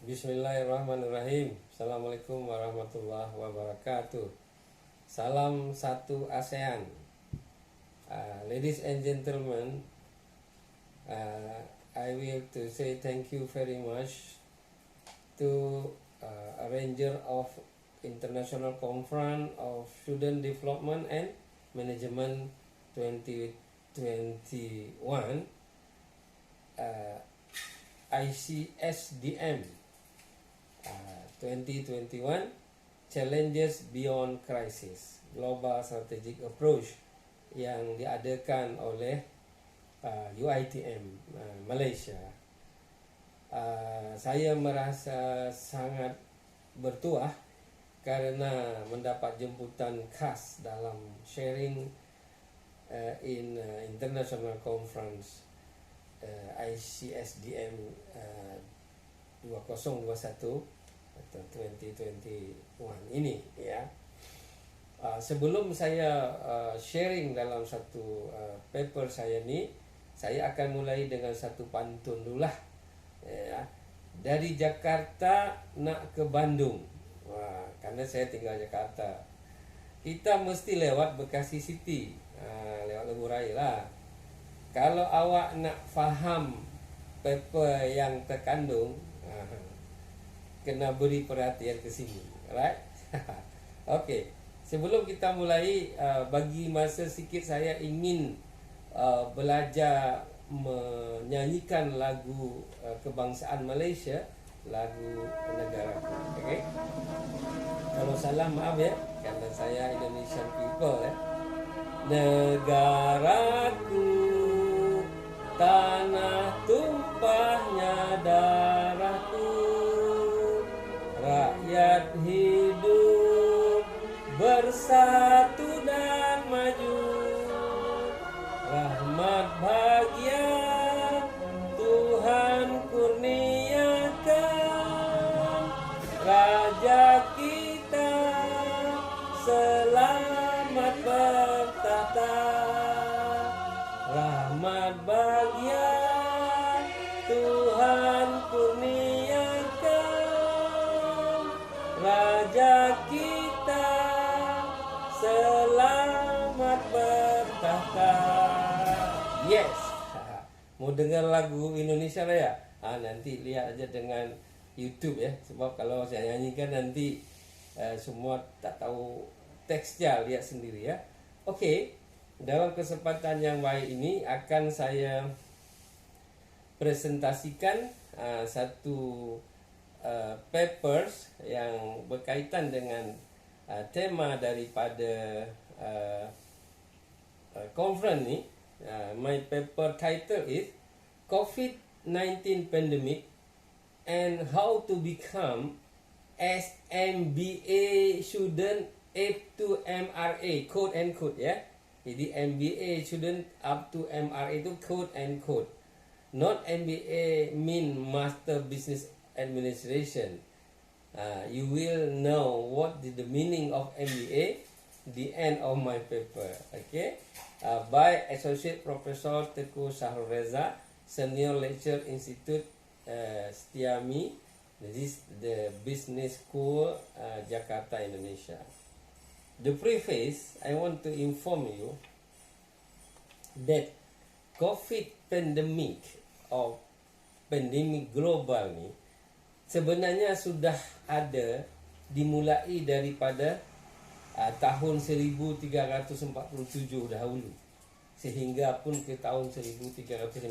Bismillahirrahmanirrahim. Assalamualaikum warahmatullahi wabarakatuh. Salam satu ASEAN. Ladies and gentlemen, I will to say thank you very much to arranger of International Conference of Student Development and Management 2021 ICSDM 2021 Challenges Beyond Crisis Global Strategic Approach yang diadakan oleh UiTM Malaysia. Saya merasa sangat bertuah karena mendapat jemputan khas dalam sharing in International Conference ICSDM 2021 atau 2021 ini ya. Sebelum saya sharing dalam satu paper saya ni, saya akan mulai dengan satu pantun dululah ya. Dari Jakarta nak ke Bandung. Karena saya tinggal Jakarta, kita mesti lewat Bekasi City, lewat Lebuh Raya lah. Kalau awak nak faham paper yang terkandung, kena beri perhatian ke sini, right? Okey, sebelum kita mulai, bagi masa sikit saya ingin belajar menyanyikan lagu kebangsaan Malaysia, lagu negara. Okey. Kalau salah maaf ya, kerana saya Indonesian people ya. Negaraku, tanah tumpahnya darahku, rakyat hidup bersatu dan maju, rahmat bahagia Tuhan kurniakan, raja kita selamat bertahta, rahmat bahagia Tuhan kurniakan, raja kita selamat bertahta. Yes. Mau dengar lagu Indonesia lah ya? Nanti lihat aja dengan YouTube ya. Sebab kalau saya nyanyikan nanti semua tak tahu teksnya, lihat sendiri ya. Okey, dalam kesempatan yang baik ini akan saya presentasikan satu papers yang berkaitan dengan tema daripada conference ni. My paper title is COVID-19 Pandemic and How to Become MBA Student up to MRA, quote and quote ya. Jadi MBA Student up to MRA itu quote and quote. Not MBA mean Master Business Administration. You will know what is the meaning of MBA the end of my paper. Okay, by Associate Professor Teguh Syahrul Reza, Senior Lecturer Institute Setiami, this is the Business School Jakarta, Indonesia. The preface, I want to inform you that COVID pandemic or pandemic global ni sebenarnya sudah ada dimulai daripada tahun 1347 dahulu sehingga pun ke tahun 1351.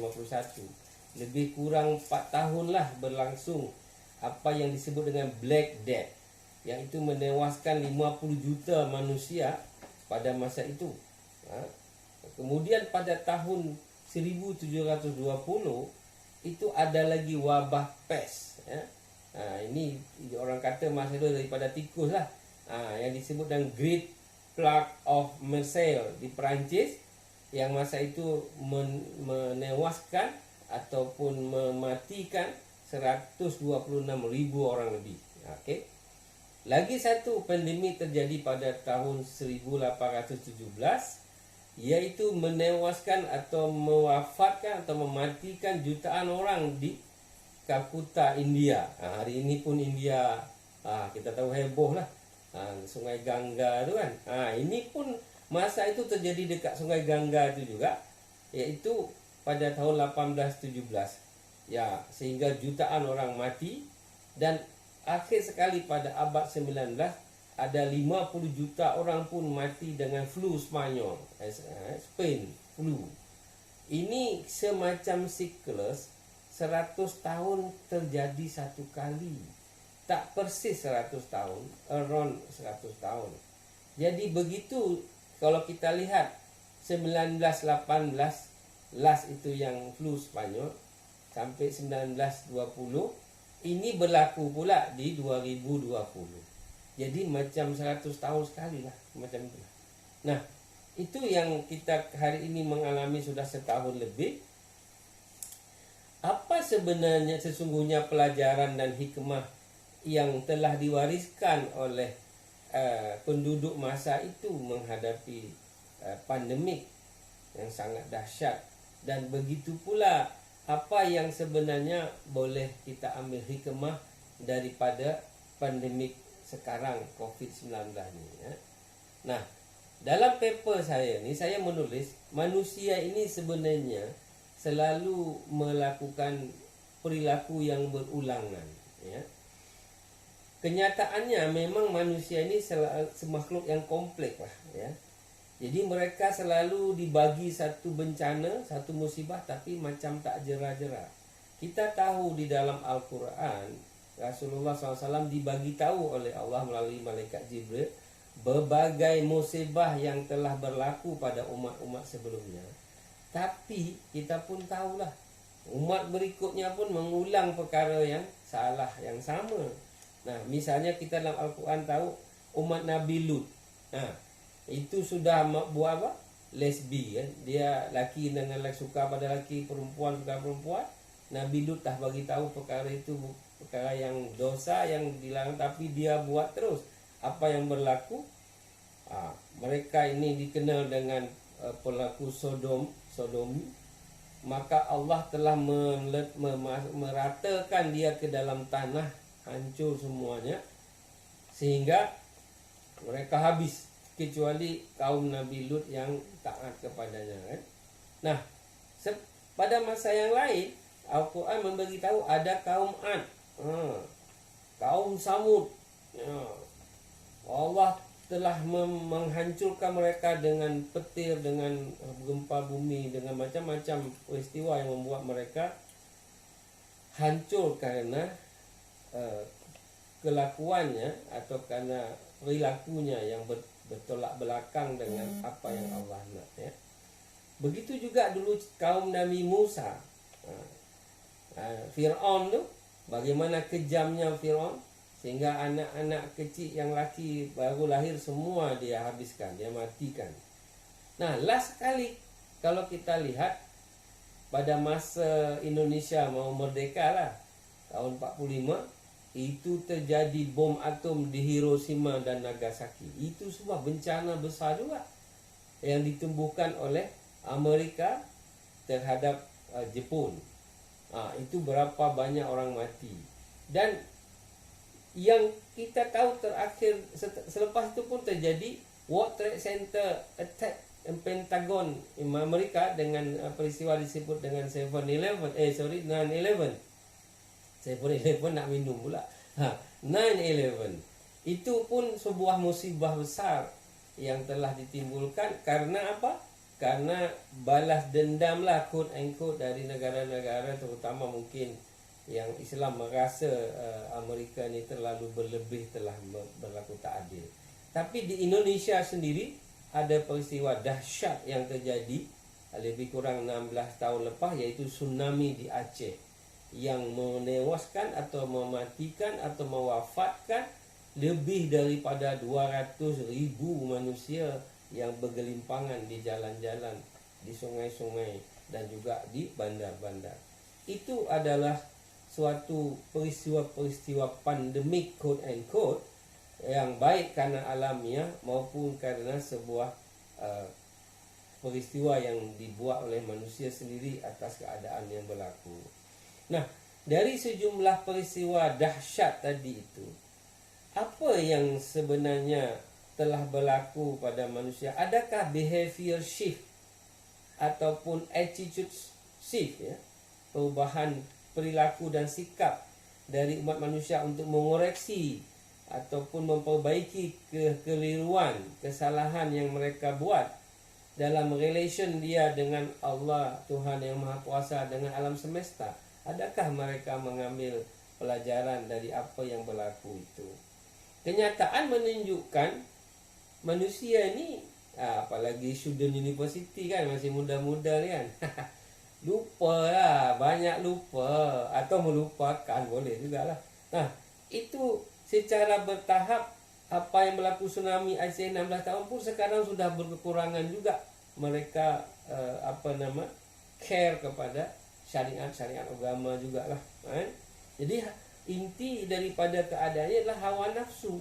Lebih kurang 4 tahun lah berlangsung apa yang disebut dengan Black Death, yang itu menewaskan 50 juta manusia pada masa itu. Kemudian pada tahun 1720 itu ada lagi wabah pes ya. Ini orang kata masa itu daripada tikus lah, yang disebut dengan Great Plague of Marseille di Perancis, yang masa itu menewaskan ataupun mematikan 126,000 orang lebih. Okey. Lagi satu pandemik terjadi pada tahun 1817, iaitu menewaskan atau mewafatkan atau mematikan jutaan orang di Calcutta, India. Hari ini pun India, kita tahu heboh lah, Sungai Gangga itu kan. Ini pun masa itu terjadi dekat Sungai Gangga itu juga, yaitu pada tahun 1817. Ya, sehingga jutaan orang mati, dan akhir sekali pada abad 19 ada 50 juta orang pun mati dengan flu Spanyol, Spain flu. Ini semacam siklus 100 tahun terjadi satu kali. Tak persis 100 tahun, around 100 tahun. Jadi begitu kalau kita lihat 1918 last itu yang flu Spanyol sampai 1920, ini berlaku pula di 2020. Jadi macam 100 tahun sekali lah, macam itu. Nah, itu yang kita hari ini mengalami sudah setahun lebih. Apa sebenarnya sesungguhnya pelajaran dan hikmah yang telah diwariskan oleh penduduk masa itu menghadapi pandemik yang sangat dahsyat, dan begitu pula apa yang sebenarnya boleh kita ambil hikmah daripada pandemik sekarang COVID-19 ni, ya. Nah, dalam paper saya ni saya menulis manusia ini sebenarnya selalu melakukan perilaku yang berulangan, ya. Kenyataannya memang manusia ini semakhluk yang kompleks lah, ya. Jadi mereka selalu dibagi satu bencana, satu musibah, tapi macam tak jera-jera. Kita tahu di dalam Al-Quran Rasulullah SAW dibagi tahu oleh Allah melalui malaikat Jibril berbagai musibah yang telah berlaku pada umat-umat sebelumnya. Tapi kita pun tahulah umat berikutnya pun mengulang perkara yang salah, yang sama. Nah, misalnya kita dalam Al-Quran tahu umat Nabi Lut. Itu sudah buat apa? Lesbi, kan? Dia laki dengan laki, suka pada laki, perempuan suka perempuan. Nabi Lut dah bagi tahu perkara itu perkara yang dosa, yang dilarang, tapi dia buat terus. Apa yang berlaku? Mereka ini dikenal dengan pelaku sodomi. Maka Allah telah meratakan dia ke dalam tanah, hancur semuanya, sehingga mereka habis, kecuali kaum Nabi Lut yang taat kepadanya, kan? Nah, pada masa yang lain Al-Quran memberitahu ada kaum Ad, kaum Samud, ya. Allah telah menghancurkan mereka dengan petir, dengan gempa bumi, dengan macam-macam peristiwa yang membuat mereka hancur karena kelakuannya atau karena perilakunya yang bertolak belakang dengan apa yang Allah nak, ya. Begitu juga dulu kaum Nabi Musa, Fir'aun tu, bagaimana kejamnya Fir'aun, sehingga anak-anak kecil yang laki baru lahir semua dia habiskan, dia matikan. Nah, last sekali kalau kita lihat pada masa Indonesia mau merdeka lah, tahun 45, itu terjadi bom atom di Hiroshima dan Nagasaki. Itu semua bencana besar juga yang ditumbuhkan oleh Amerika terhadap Jepun. Itu berapa banyak orang mati. Dan yang kita tahu terakhir selepas itu pun terjadi World Trade Center attack Pentagon Amerika dengan peristiwa disebut dengan 9/11 nak minum pula. 9/11 itu pun sebuah musibah besar yang telah ditimbulkan karena apa? Karena balas dendam lah, quote and quote, dari negara-negara terutama mungkin yang Islam merasa Amerika ni terlalu berlebih, telah berlaku tak adil. Tapi di Indonesia sendiri ada peristiwa dahsyat yang terjadi lebih kurang 16 tahun lepas, iaitu tsunami di Aceh yang menewaskan atau mematikan atau mewafatkan lebih daripada 200,000 manusia yang bergelimpangan di jalan-jalan, di sungai-sungai dan juga di bandar-bandar. Itu adalah suatu peristiwa-peristiwa pandemik quote and quote yang baik karena alamiah maupun karena sebuah peristiwa yang dibuat oleh manusia sendiri atas keadaan yang berlaku. Nah, dari sejumlah peristiwa dahsyat tadi itu, apa yang sebenarnya telah berlaku pada manusia? Adakah behavior shift ataupun attitude shift, ya, perubahan perilaku dan sikap dari umat manusia untuk mengoreksi ataupun memperbaiki kekeliruan, kesalahan yang mereka buat dalam relation dia dengan Allah, Tuhan yang Maha Kuasa, dengan alam semesta? Adakah mereka mengambil pelajaran dari apa yang berlaku itu? Kenyataan menunjukkan manusia ini, apalagi student university kan, masih muda-muda ni kan, lupa lah, banyak lupa atau melupakan, boleh jugalah. Nah, itu secara bertahap. Apa yang berlaku tsunami Aceh 16 tahun pun sekarang sudah berkekurangan juga mereka care kepada syariat agama jugalah, kan? Jadi inti daripada keadaannya adalah hawa nafsu.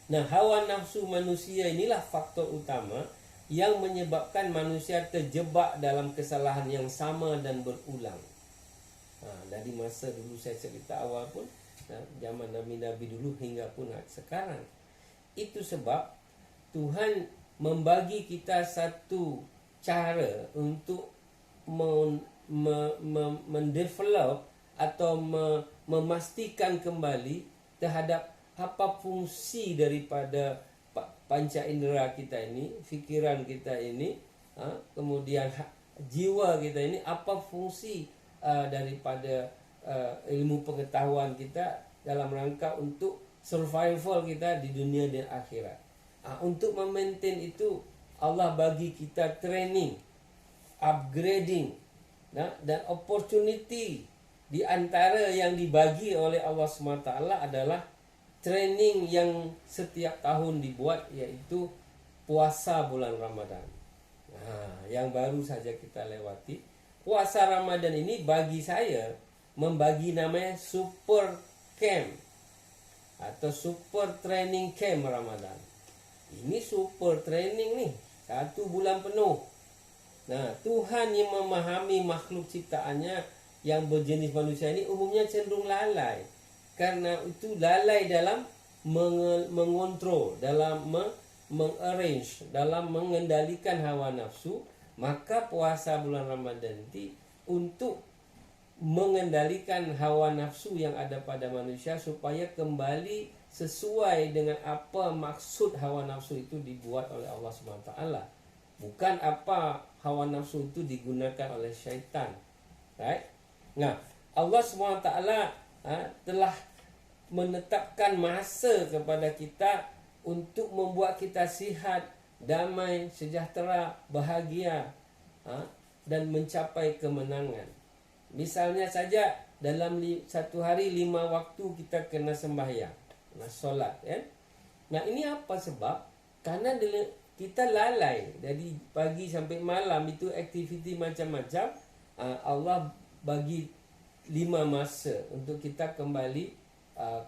Nah, hawa nafsu manusia inilah faktor utama yang menyebabkan manusia terjebak dalam kesalahan yang sama dan berulang. Dari masa dulu saya cerita awal pun, zaman Nabi-Nabi dulu hingga pun sekarang. Itu sebab Tuhan membagi kita satu cara untuk mendevelop atau memastikan kembali terhadap apa fungsi daripada panca indera kita ini, fikiran kita ini, kemudian jiwa kita ini, apa fungsi daripada ilmu pengetahuan kita dalam rangka untuk survival kita di dunia dan akhirat. Untuk memaintain itu, Allah bagi kita training, upgrading, dan opportunity. Di antara yang dibagi oleh Allah SWT adalah training yang setiap tahun dibuat, iaitu puasa bulan Ramadan. Yang baru saja kita lewati. Puasa Ramadan ini bagi saya membagi namanya super camp atau super training camp Ramadan. Ini super training nih, 1 bulan penuh. Nah, Tuhan yang memahami makhluk ciptaannya yang berjenis manusia ini umumnya cenderung lalai. Karena itu lalai dalam mengontrol, dalam mengarrange, dalam mengendalikan hawa nafsu. Maka puasa bulan Ramadan ini untuk mengendalikan hawa nafsu yang ada pada manusia supaya kembali sesuai dengan apa maksud hawa nafsu itu dibuat oleh Allah SWT. Bukan apa hawa nafsu itu digunakan oleh syaitan. Right? Nah, Allah SWT telah menetapkan masa kepada kita untuk membuat kita sihat, damai, sejahtera, bahagia, dan mencapai kemenangan. Misalnya saja dalam satu hari 5 waktu kita kena sembahyang, solat, kan? Nah, ini apa sebab? Karena kita lalai dari pagi sampai malam itu aktiviti macam-macam. Allah bagi 5 masa untuk kita kembali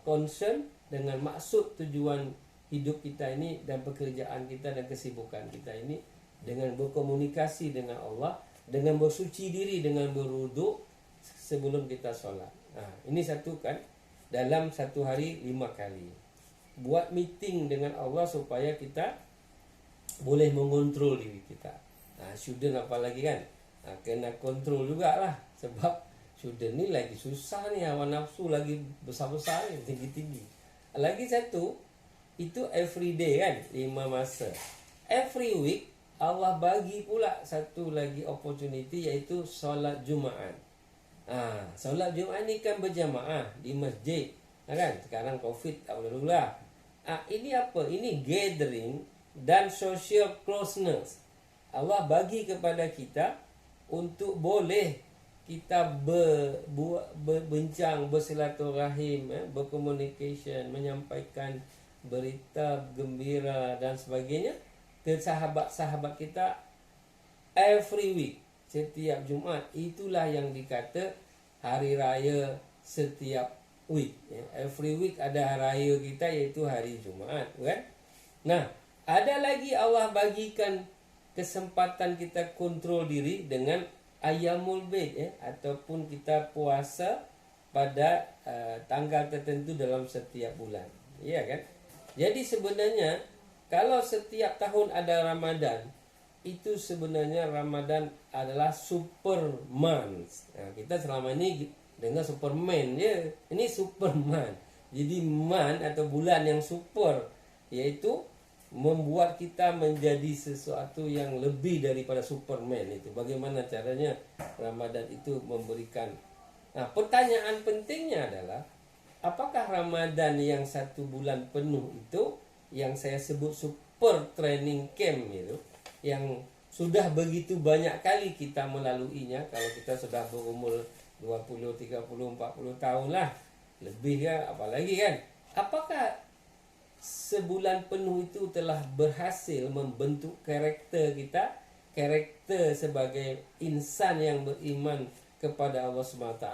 concern dengan maksud tujuan hidup kita ini dan pekerjaan kita dan kesibukan kita ini, dengan berkomunikasi dengan Allah, dengan bersuci diri, dengan berwuduk sebelum kita solat. Ini satu kan, dalam satu hari 5 kali. Buat meeting dengan Allah supaya kita boleh mengontrol diri kita. Student apa lagi kan, kena kontrol jugalah. Sebab student ni lagi susah ni, hawa nafsu lagi besar-besar ni, tinggi-tinggi. Lagi satu, itu every day kan, 5 masa. Every week Allah bagi pula satu lagi opportunity, iaitu solat Jumaat. Solat Jumaat ni kan berjamaah di masjid, kan? Sekarang COVID tak boleh dulu lah. Ini apa? Ini gathering dan social closeness. Allah bagi kepada kita untuk boleh kita berbincang, bersilaturahim, berkomunikasi, menyampaikan berita gembira dan sebagainya ke sahabat-sahabat kita every week, setiap Jumaat. Itulah yang dikata hari raya setiap week. Every week ada hari raya kita, iaitu hari Jumaat, kan? Nah, ada lagi Allah bagikan kesempatan kita kontrol diri dengan Ayyamul Bid ataupun kita puasa pada tanggal tertentu dalam setiap bulan. Ya kan? Jadi sebenarnya kalau setiap tahun ada Ramadan, itu sebenarnya Ramadan adalah Superman. Nah, kita selama ini dengar Superman ya. Ini Superman. Jadi man atau bulan yang super, yaitu membuat kita menjadi sesuatu yang lebih daripada Superman itu. Bagaimana caranya Ramadan itu memberikan. Nah, pertanyaan pentingnya adalah apakah Ramadan yang 1 bulan penuh itu yang saya sebut super training camp itu, yang sudah begitu banyak kali kita melaluinya, kalau kita sudah berumur 20, 30, 40 tahun lah, lebih kan, apalagi kan. Apakah sebulan penuh itu telah berhasil membentuk karakter kita, karakter sebagai insan yang beriman kepada Allah SWT,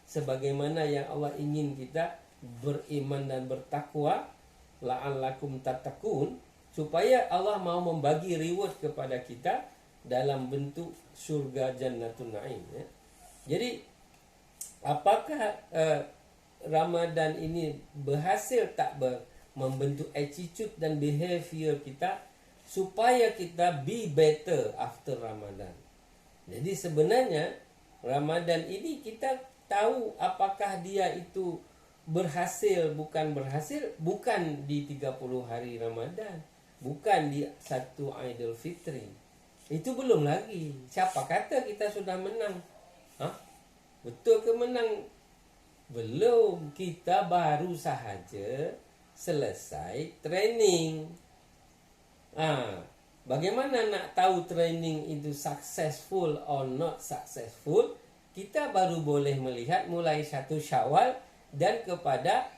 sebagaimana yang Allah ingin kita beriman dan bertakwa, la'allakum tattaqun, supaya Allah mau membagi reward kepada kita dalam bentuk surga Jannatun Naim ya. Jadi apakah Ramadan ini berhasil tak membentuk attitude dan behavior kita supaya kita be better after Ramadan. Jadi sebenarnya Ramadan ini kita tahu apakah dia itu berhasil bukan di 30 hari Ramadan, bukan di 1 Aidil Fitri. Itu belum lagi. Siapa kata kita sudah menang? Betul ke menang? Belum, kita baru sahaja selesai training. Bagaimana nak tahu training itu successful or not successful? Kita baru boleh melihat mulai 1 Syawal dan kepada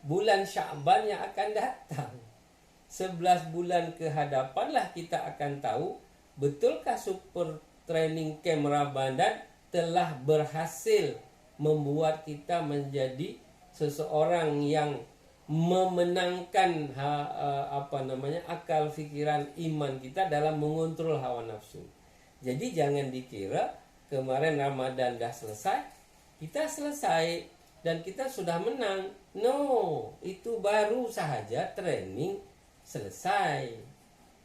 bulan Sya'ban yang akan datang. 11 bulan ke hadapanlah kita akan tahu betulkah super training camp Ramadan telah berhasil membuat kita menjadi seseorang yang memenangkan akal fikiran iman kita dalam mengontrol hawa nafsu. Jadi jangan dikira kemarin Ramadan dah selesai, kita selesai dan kita sudah menang. No, itu baru sahaja training selesai,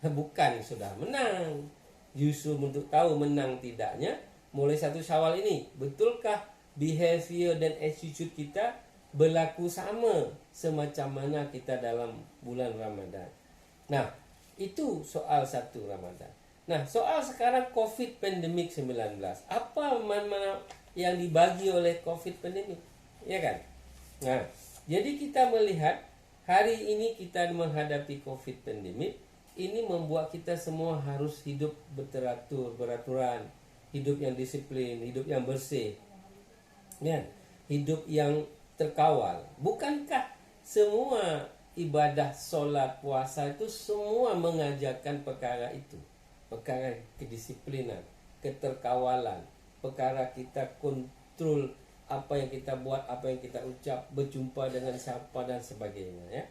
bukan sudah menang. Justru untuk tahu menang tidaknya mulai 1 Syawal ini, betulkah behavior dan attitude kita berlaku sama semacam mana kita dalam bulan Ramadan. Nah, itu soal 1 Ramadan. Nah, soal sekarang COVID pandemik 19. Apa mana yang dibagi oleh COVID pandemik? Ya kan? Nah, jadi kita melihat hari ini kita menghadapi COVID pandemik, ini membuat kita semua harus hidup beraturan, hidup yang disiplin, hidup yang bersih. Ya, hidup yang terkawal. Bukankah semua ibadah solat puasa itu semua mengajarkan perkara itu? Perkara kedisiplinan, keterkawalan, perkara kita kontrol apa yang kita buat, apa yang kita ucap, berjumpa dengan siapa dan sebagainya ya.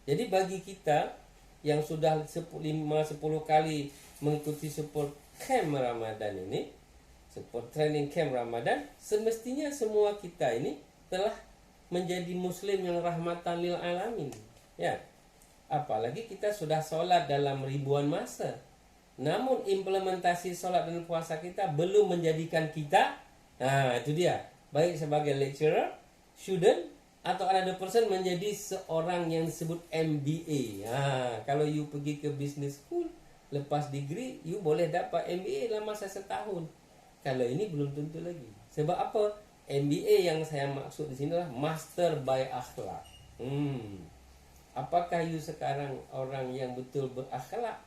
Jadi bagi kita yang sudah 5-10 kali mengikuti support camp Ramadan ini, support training camp Ramadan, semestinya semua kita ini telah menjadi muslim yang rahmatan lil alamin ya. Apalagi kita sudah solat dalam ribuan masa, namun implementasi solat dan puasa kita belum menjadikan kita, itu dia, baik sebagai lecturer, student, atau another person menjadi seorang yang disebut MBA. Kalau you pergi ke business school, lepas degree, you boleh dapat MBA dalam masa setahun. Kalau ini belum tentu lagi. Sebab apa? MBA yang saya maksud di sini adalah Master by Akhlak. Apakah you sekarang orang yang betul berakhlak?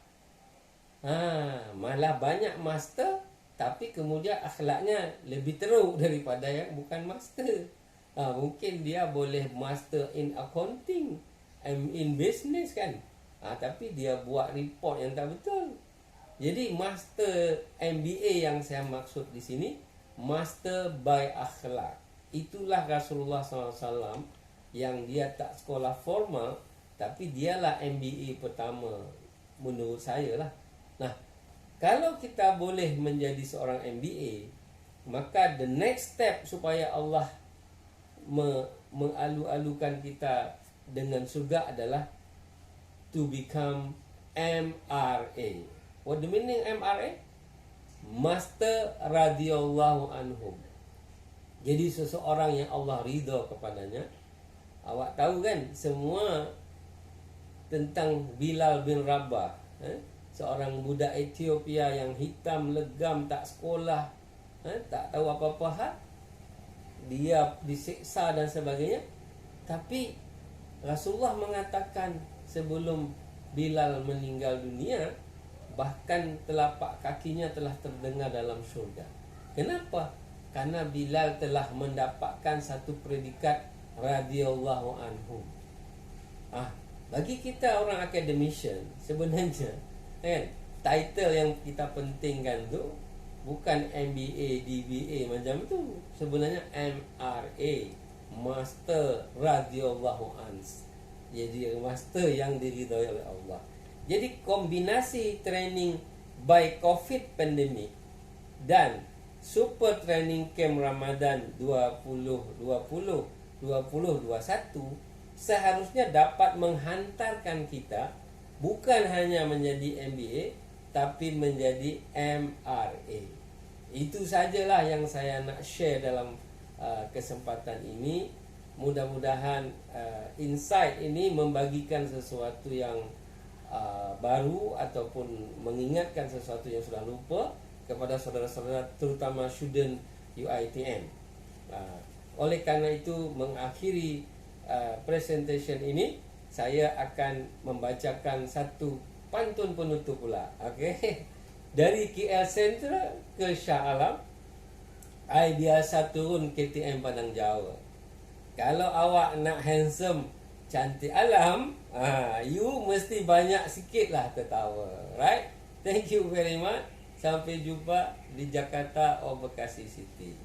Malah banyak master, tapi kemudian akhlaknya lebih teruk daripada yang bukan master. Mungkin dia boleh master in accounting, in business kan, tapi dia buat report yang tak betul. Jadi master MBA yang saya maksud di sini, master by akhlak. Itulah Rasulullah SAW yang dia tak sekolah formal, tapi dialah MBA pertama menurut saya lah. Nah, kalau kita boleh menjadi seorang MBA, Maka the next step supaya Allah mengalu-alukan kita dengan surga adalah to become MRA. What the meaning MRA? Master radhiyallahu anhum. Jadi seseorang yang Allah ridha kepadanya. Awak tahu kan semua tentang Bilal bin Rabah, seorang budak Ethiopia yang hitam, legam, tak sekolah, tak tahu apa-apa hal. Dia disiksa dan sebagainya. Tapi Rasulullah mengatakan sebelum Bilal meninggal dunia, bahkan telapak kakinya telah terdengar dalam syurga. Kenapa? Karena Bilal telah mendapatkan satu predikat radhiyallahu anhu. Bagi kita orang academician, sebenarnya title yang kita pentingkan tu bukan MBA, DBA macam tu. Sebenarnya MRA, Master radhiyallahu anhu. Jadi master yang diridhai oleh Allah. Jadi kombinasi training by COVID pandemic dan super training camp Ramadan 2021 seharusnya dapat menghantarkan kita bukan hanya menjadi MBA tapi menjadi MRA. Itu sajalah yang saya nak share dalam kesempatan ini. Mudah-mudahan insight ini membagikan sesuatu yang baru ataupun mengingatkan sesuatu yang sudah lupa kepada saudara-saudara, terutama student UiTM. Oleh karena itu, mengakhiri presentation ini, saya akan membacakan satu pantun penutup pula. Okey. Dari KL Central ke Shah Alam, I biasa turun KTM Padang Jawa. Kalau awak nak handsome, cantik alam, you mesti banyak sikit lah tertawa. Right? Thank you very much. Sampai jumpa di Jakarta or Bekasi City.